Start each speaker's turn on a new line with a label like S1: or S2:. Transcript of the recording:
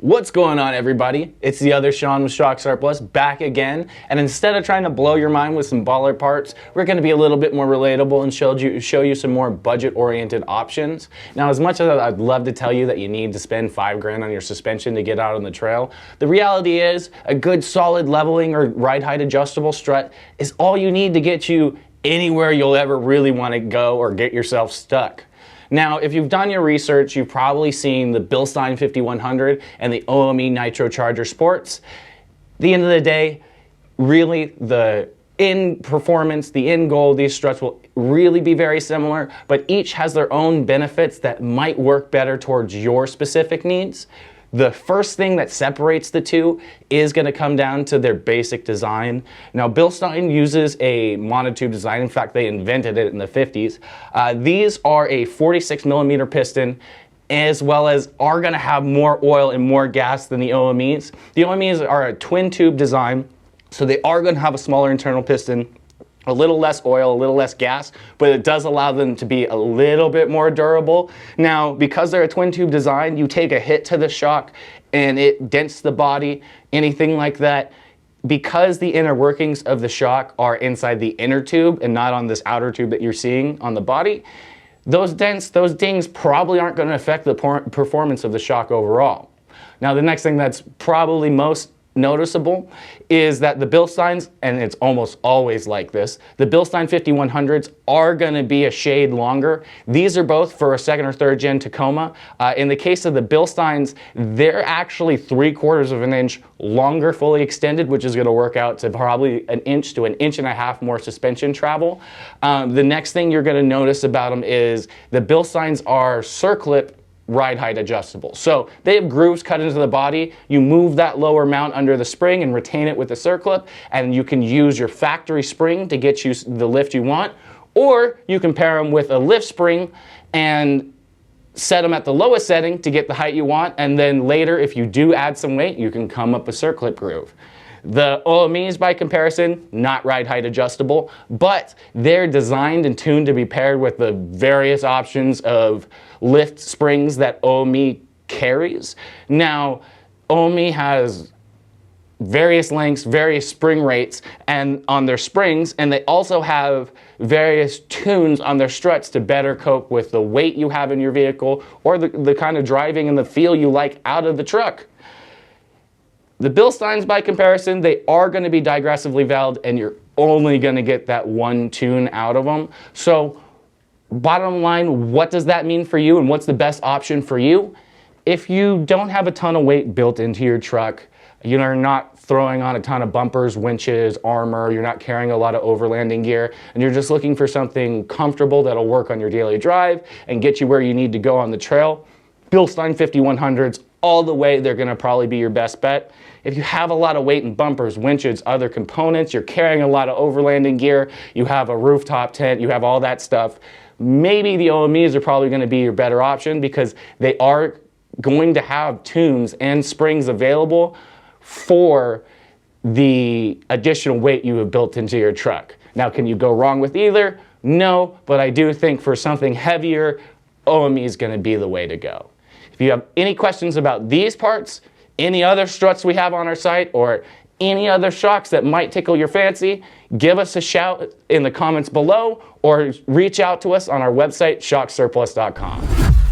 S1: What's going on, everybody? It's the other Sean with Shock Surplus back again, and instead of trying to blow your mind with some baller parts, we're going to be a little bit more relatable and show you some more budget-oriented options. Now, as much as I'd love to tell you that you need to spend $5 grand on your suspension to get out on the trail, the reality is a good solid leveling or ride height adjustable strut is all you need to get you anywhere you'll ever really want to go or get yourself stuck. Now, if you've done your research, you've probably seen the Bilstein 5100 and the Old Man Emu Nitrochargers sports. At the end of the day, really the end performance, the end goal, these struts will really be very similar, but each has their own benefits that might work better towards your specific needs. The first thing that separates the two is going to come down to their basic design. Now, Bilstein uses a monotube design. In fact, they invented it in the 50s. These are a 46mm piston, as well as are going to have more oil and more gas than the OMEs. The OMEs are a twin tube design, so they are going to have a smaller internal piston, a little less oil, a little less gas, but it does allow them to be a little bit more durable. Now, because they're a twin tube design, you take a hit to the shock and it dents the body, anything like that. Because the inner workings of the shock are inside the inner tube and not on this outer tube that you're seeing on the body, those dents, those dings probably aren't going to affect the performance of the shock overall. Now, the next thing that's probably most noticeable is that the Bilsteins, and it's almost always like this, the Bilstein 5100s are going to be a shade longer. These are both for a second or third gen Tacoma. In the case of the Bilsteins, they're actually 3/4 of an inch longer fully extended, which is going to work out to probably an inch to an inch and a half more suspension travel. The next thing you're going to notice about them is the Bilsteins are circlip ride height adjustable. So they have grooves cut into the body. You move that lower mount under the spring and retain it with the circlip, and you can use your factory spring to get you the lift you want, or you can pair them with a lift spring and set them at the lowest setting to get the height you want, and then later, if you do add some weight, you can come up a circlip groove. The OMEs, by comparison, not ride height adjustable, but they're designed and tuned to be paired with the various options of lift springs that OME carries. Now, OME has various lengths, various spring rates and on their springs, and they also have various tunes on their struts to better cope with the weight you have in your vehicle or the kind of driving and the feel you like out of the truck. The Bilsteins, by comparison, they are going to be digressively valved, and you're only going to get that one tune out of them. So, bottom line, what does that mean for you, and what's the best option for you? If you don't have a ton of weight built into your truck, you're not throwing on a ton of bumpers, winches, armor, you're not carrying a lot of overlanding gear, and you're just looking for something comfortable that'll work on your daily drive and get you where you need to go on the trail, Bilstein 5100s, all the way, they're going to probably be your best bet. If you have a lot of weight in bumpers, winches, other components, you're carrying a lot of overlanding gear, you have a rooftop tent, you have all that stuff, maybe the OMEs are probably going to be your better option because they are going to have tunes and springs available for the additional weight you have built into your truck. Now, can you go wrong with either? No, but I do think for something heavier, OME is going to be the way to go. If you have any questions about these parts, any other struts we have on our site, or any other shocks that might tickle your fancy, give us a shout in the comments below or reach out to us on our website, shocksurplus.com.